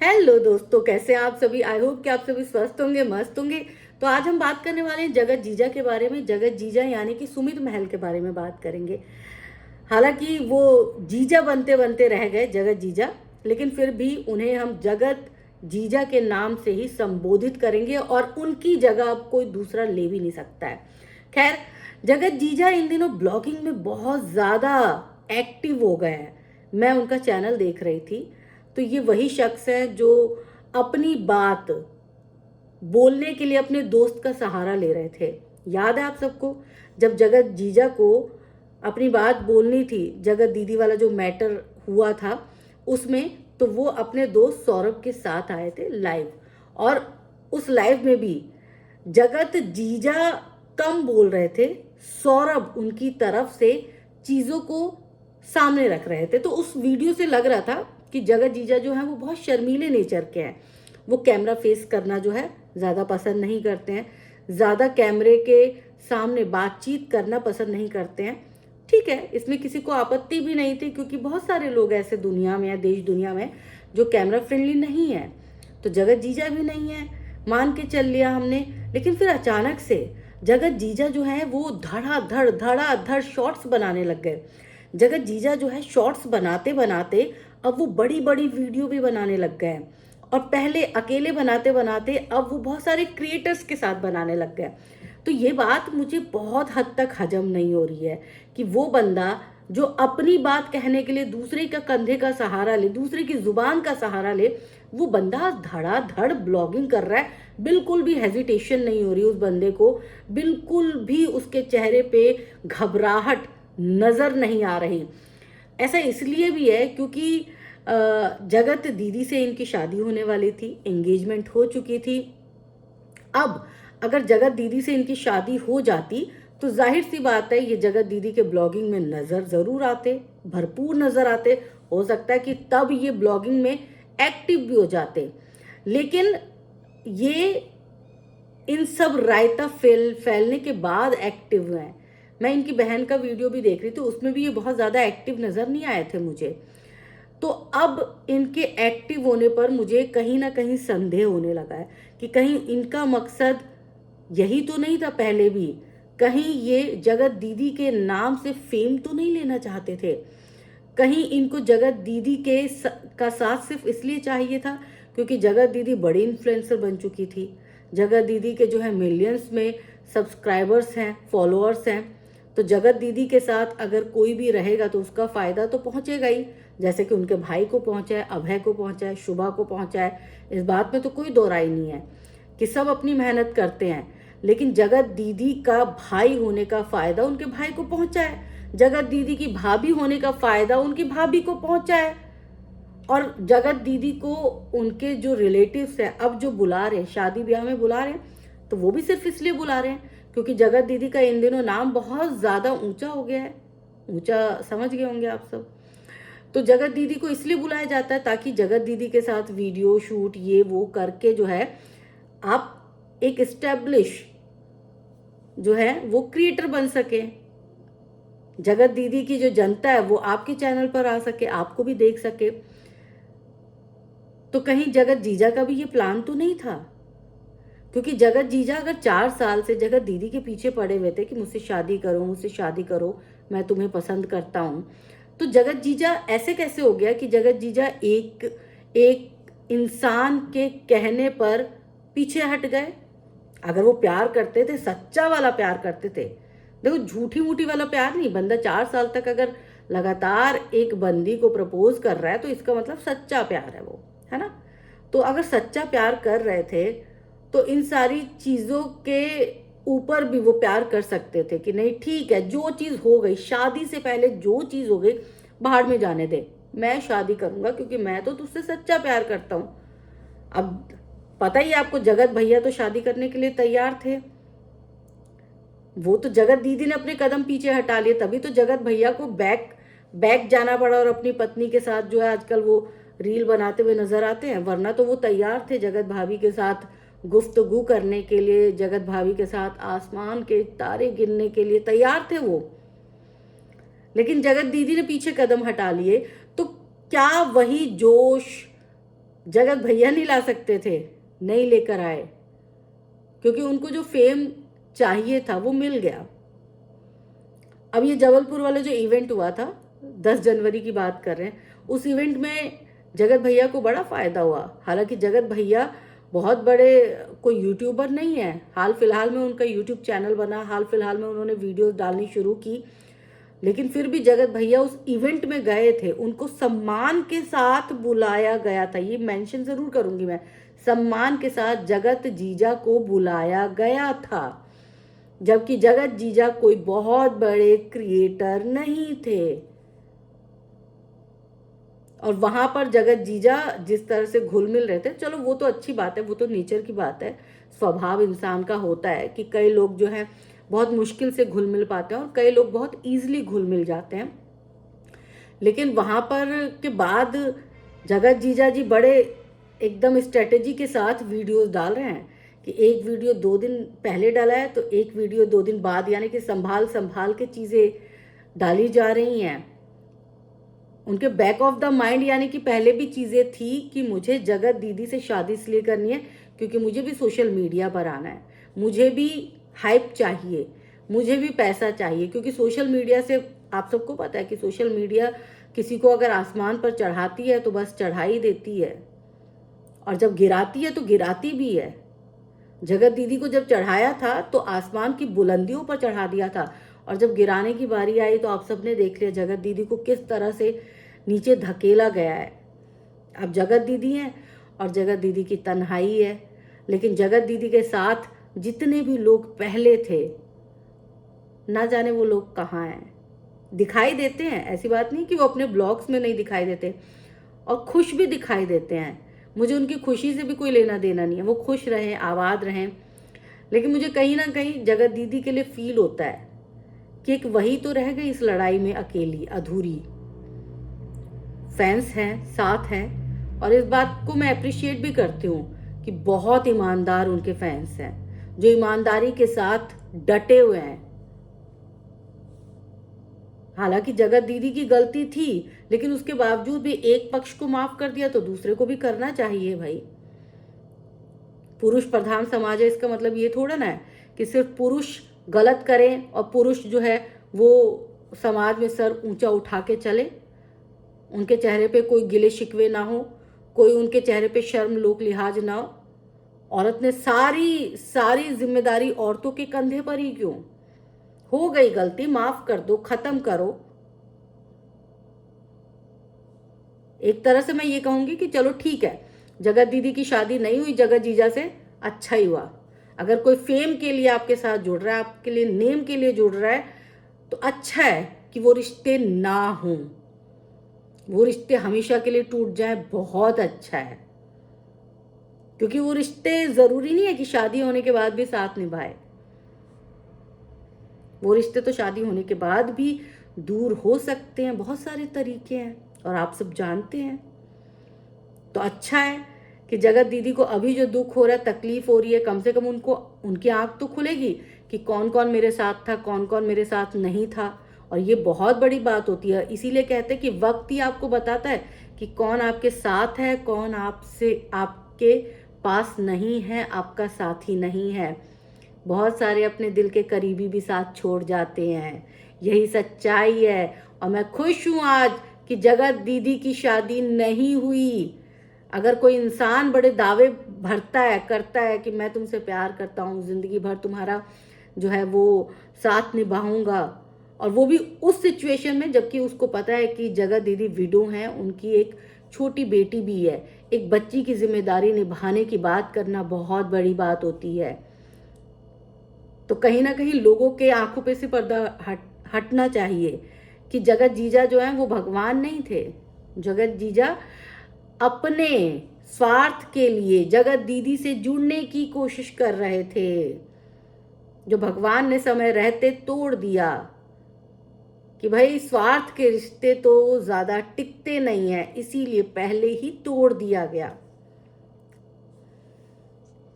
Hello दोस्तों, कैसे हैं आप सभी। आई होप कि आप सभी स्वस्थ होंगे, मस्त होंगे। तो आज हम बात करने वाले हैं जगत जीजा के बारे में। जगत जीजा यानी कि सुमित महल के बारे में बात करेंगे। हालांकि वो जीजा बनते बनते रह गए जगत जीजा, लेकिन फिर भी उन्हें हम जगत जीजा के नाम से ही संबोधित करेंगे और उनकी जगह अब कोई दूसरा ले भी नहीं सकता है। खैर, जगत जीजा इन दिनों ब्लॉगिंग में बहुत ज़्यादा एक्टिव हो गए हैं। मैं उनका चैनल देख रही थी, तो ये वही शख्स है जो अपनी बात बोलने के लिए अपने दोस्त का सहारा ले रहे थे। याद है आप सबको, जब जगत जीजा को अपनी बात बोलनी थी, जगत दीदी वाला जो मैटर हुआ था उसमें, तो वो अपने दोस्त सौरभ के साथ आए थे लाइव। और उस लाइव में भी जगत जीजा कम बोल रहे थे, सौरभ उनकी तरफ से चीज़ों को सामने रख रहे थे। तो उस वीडियो से लग रहा था कि जगत जीजा जो है वो बहुत शर्मीले नेचर के हैं। वो कैमरा फेस करना जो है ज़्यादा पसंद नहीं करते हैं, ज़्यादा कैमरे के सामने बातचीत करना पसंद नहीं करते हैं। ठीक है, इसमें किसी को आपत्ति भी नहीं थी, क्योंकि बहुत सारे लोग ऐसे दुनिया में या देश दुनिया में जो कैमरा फ्रेंडली नहीं है। तो जगत जीजा भी नहीं है, मान के चल लिया हमने। लेकिन फिर अचानक से जगत जीजा जो है वो धड़ाधड़ शॉर्ट्स बनाने लग गए। जगत जीजा जो है शॉर्ट्स बनाते बनाते अब वो बड़ी बड़ी वीडियो भी बनाने लग गए हैं। और पहले अकेले बनाते बनाते अब वो बहुत सारे क्रिएटर्स के साथ बनाने लग गए। तो ये बात मुझे बहुत हद तक हजम नहीं हो रही है कि वो बंदा जो अपनी बात कहने के लिए दूसरे का कंधे का सहारा ले, दूसरे की जुबान का सहारा ले, वो बंदा धड़ाधड़ ब्लॉगिंग कर रहा है। बिल्कुल भी हेजिटेशन नहीं हो रही उस बंदे को, बिल्कुल भी उसके चेहरे पे घबराहट नजर नहीं आ रही। ऐसा इसलिए भी है क्योंकि जगत दीदी से इनकी शादी होने वाली थी, एंगेजमेंट हो चुकी थी। अब अगर जगत दीदी से इनकी शादी हो जाती तो जाहिर सी बात है ये जगत दीदी के ब्लॉगिंग में नज़र ज़रूर आते, भरपूर नज़र आते। हो सकता है कि तब ये ब्लॉगिंग में एक्टिव भी हो जाते। लेकिन ये इन सब रायता फैलने के बाद एक्टिव हुए हैं। मैं इनकी बहन का वीडियो भी देख रही थी, उसमें भी ये बहुत ज़्यादा एक्टिव नज़र नहीं आए थे मुझे। तो अब इनके एक्टिव होने पर मुझे कहीं ना कहीं संदेह होने लगा है कि कहीं इनका मकसद यही तो नहीं था पहले भी। कहीं ये जगत दीदी के नाम से फेम तो नहीं लेना चाहते थे। कहीं इनको जगत दीदी का साथ सिर्फ इसलिए चाहिए था क्योंकि जगत दीदी बड़ी इन्फ्लुएंसर बन चुकी थी। जगत दीदी के जो है मिलियंस में सब्सक्राइबर्स हैं, फॉलोअर्स हैं। तो जगत दीदी के साथ अगर कोई भी रहेगा तो उसका फ़ायदा तो पहुंचेगा ही, जैसे कि उनके भाई को पहुंचा है, अभय को पहुंचा है, शुभा को पहुंचा है। इस बात में तो कोई दो राय नहीं है कि सब अपनी मेहनत करते हैं। लेकिन जगत दीदी का भाई होने का फ़ायदा उनके भाई को पहुंचा है, जगत दीदी की भाभी होने का फ़ायदा उनकी भाभी को पहुंचा है। और जगत दीदी को उनके जो रिलेटिव्स हैं अब जो बुला रहे हैं, शादी ब्याह में बुला रहे हैं, तो वो भी सिर्फ इसलिए बुला रहे हैं क्योंकि जगत दीदी का इन दिनों नाम बहुत ज़्यादा ऊंचा हो गया है। ऊंचा समझ गए होंगे आप सब। तो जगत दीदी को इसलिए बुलाया जाता है ताकि जगत दीदी के साथ वीडियो शूट ये वो करके जो है आप एक एस्टेब्लिश जो है वो क्रिएटर बन सके। जगत दीदी की जो जनता है वो आपके चैनल पर आ सके, आपको भी देख सके। तो कहीं जगत जीजा का भी ये प्लान तो नहीं था, क्योंकि जगत जीजा अगर 4 साल से जगत दीदी के पीछे पड़े हुए थे कि मुझसे शादी करो, मुझसे शादी करो, मैं तुम्हें पसंद करता हूँ, तो जगत जीजा ऐसे कैसे हो गया कि जगत जीजा एक एक इंसान के कहने पर पीछे हट गए। अगर वो प्यार करते थे, सच्चा वाला प्यार करते थे, देखो झूठी मूठी वाला प्यार नहीं, बंदा 4 साल तक अगर लगातार एक बंदी को प्रपोज कर रहा है तो इसका मतलब सच्चा प्यार है वो, है ना। तो अगर सच्चा प्यार कर रहे थे तो इन सारी चीज़ों के ऊपर भी वो प्यार कर सकते थे कि नहीं ठीक है, जो चीज़ हो गई शादी से पहले, जो चीज़ हो गई बाहर में जाने दे, मैं शादी करूंगा क्योंकि मैं तो तुझसे सच्चा प्यार करता हूँ। अब पता ही आपको, जगत भैया तो शादी करने के लिए तैयार थे। वो तो जगत दीदी ने अपने कदम पीछे हटा लिए, तभी तो जगत भैया को बैक जाना पड़ा और अपनी पत्नी के साथ जो है आजकल वो रील बनाते हुए नजर आते हैं। वरना तो वो तैयार थे जगत भाभी के साथ गुफ्तगू करने के लिए, जगत भाभी के साथ आसमान के तारे गिनने के लिए तैयार थे वो। लेकिन जगत दीदी ने पीछे कदम हटा लिए। तो क्या वही जोश जगत भैया नहीं ला सकते थे, नहीं लेकर आए, क्योंकि उनको जो फेम चाहिए था वो मिल गया। अब ये जबलपुर वाला जो इवेंट हुआ था, 10 जनवरी की बात कर रहे हैं, उस इवेंट में जगत भैया को बड़ा फायदा हुआ। हालांकि जगत भैया बहुत बड़े कोई यूट्यूबर नहीं है, हाल फिलहाल में उनका यूट्यूब चैनल बना, हाल फिलहाल में उन्होंने वीडियोस डालनी शुरू की, लेकिन फिर भी जगत भैया उस इवेंट में गए थे, उनको सम्मान के साथ बुलाया गया था। ये मेंशन जरूर करूंगी मैं, सम्मान के साथ जगत जीजा को बुलाया गया था, जबकि जगत जीजा कोई बहुत बड़े क्रिएटर नहीं थे। और वहां पर जगत जीजा जिस तरह से घुल मिल रहे थे, चलो वो तो अच्छी बात है, वो तो नेचर की बात है, स्वभाव इंसान का होता है कि कई लोग जो है बहुत मुश्किल से घुल मिल पाते हैं और कई लोग बहुत ईजिली घुल मिल जाते हैं। लेकिन वहां पर के बाद जगत जीजा जी बड़े एकदम स्ट्रेटेजी के साथ वीडियोस डाल रहे हैं कि एक वीडियो 2 दिन पहले डाला है तो एक वीडियो 2 दिन बाद, यानी कि संभाल संभाल के चीज़ें डाली जा रही हैं। उनके बैक ऑफ द माइंड यानी कि पहले भी चीज़ें थी कि मुझे जगत दीदी से शादी इसलिए करनी है क्योंकि मुझे भी सोशल मीडिया पर आना है, मुझे भी हाइप चाहिए, मुझे भी पैसा चाहिए, क्योंकि सोशल मीडिया से आप सबको पता है कि सोशल मीडिया किसी को अगर आसमान पर चढ़ाती है तो बस चढ़ा ही देती है, और जब गिराती है तो गिराती भी है। जगत दीदी को जब चढ़ाया था तो आसमान की बुलंदियों पर चढ़ा दिया था, और जब गिराने की बारी आई तो आप सबने देख लिया जगत दीदी को किस तरह से नीचे धकेला गया है। अब जगत दीदी हैं और जगत दीदी की तन्हाई है, लेकिन जगत दीदी के साथ जितने भी लोग पहले थे, ना जाने वो लोग कहाँ हैं। दिखाई देते हैं, ऐसी बात नहीं कि वो अपने ब्लॉग्स में नहीं दिखाई देते, और खुश भी दिखाई देते हैं। मुझे उनकी खुशी से भी कोई लेना देना नहीं है, वो खुश रहें, आबाद रहें, लेकिन मुझे कहीं ना कहीं जगत दीदी के लिए फील होता है कि एक वही तो रह गई इस लड़ाई में अकेली, अधूरी। फैंस हैं, साथ हैं, और इस बात को मैं अप्रिशिएट भी करती हूँ कि बहुत ईमानदार उनके फैंस हैं जो ईमानदारी के साथ डटे हुए हैं। हालांकि जगत दीदी की गलती थी, लेकिन उसके बावजूद भी एक पक्ष को माफ कर दिया तो दूसरे को भी करना चाहिए भाई। पुरुष प्रधान समाज है, इसका मतलब ये थोड़ा ना है कि सिर्फ पुरुष गलत करें और पुरुष जो है वो समाज में सर ऊंचा उठा के चले, उनके चेहरे पे कोई गिले शिकवे ना हो, कोई उनके चेहरे पे शर्म लोक लिहाज ना हो। औरत ने सारी जिम्मेदारी औरतों के कंधे पर ही क्यों? हो गई गलती, माफ कर दो, खत्म करो। एक तरह से मैं ये कहूंगी कि चलो ठीक है, जगत दीदी की शादी नहीं हुई जगत जीजा से, अच्छा ही हुआ। अगर कोई फेम के लिए आपके साथ जुड़ रहा है, आपके लिए नेम के लिए जुड़ रहा है, तो अच्छा है कि वो रिश्ते ना हों, वो रिश्ते हमेशा के लिए टूट जाए, बहुत अच्छा है। क्योंकि वो रिश्ते जरूरी नहीं है कि शादी होने के बाद भी साथ निभाए, वो रिश्ते तो शादी होने के बाद भी दूर हो सकते हैं, बहुत सारे तरीके हैं और आप सब जानते हैं। तो अच्छा है कि जगत दीदी को अभी जो दुख हो रहा है, तकलीफ हो रही है, कम से कम उनको उनकी आंख तो खुलेगी कि कौन कौन मेरे साथ था, कौन कौन मेरे साथ नहीं था। और ये बहुत बड़ी बात होती है, इसीलिए कहते हैं कि वक्त ही आपको बताता है कि कौन आपके साथ है, कौन आपसे आपके पास नहीं है, आपका साथी नहीं है। बहुत सारे अपने दिल के करीबी भी साथ छोड़ जाते हैं, यही सच्चाई है। और मैं खुश हूँ आज कि जगत दीदी की शादी नहीं हुई। अगर कोई इंसान बड़े दावे भरता है, करता है कि मैं तुमसे प्यार करता हूँ, जिंदगी भर तुम्हारा जो है वो साथ निभाऊंगा, और वो भी उस सिचुएशन में जबकि उसको पता है कि जगत दीदी विडो हैं, उनकी एक छोटी बेटी भी है, एक बच्ची की जिम्मेदारी निभाने की बात करना बहुत बड़ी बात होती है। तो कहीं ना कहीं लोगों के आंखों पे से पर्दा हटना चाहिए कि जगत जीजा जो है वो भगवान नहीं थे। जगत जीजा अपने स्वार्थ के लिए जगत दीदी से जुड़ने की कोशिश कर रहे थे, जो भगवान ने समय रहते तोड़ दिया कि भाई स्वार्थ के रिश्ते तो ज्यादा टिकते नहीं है, इसीलिए पहले ही तोड़ दिया गया।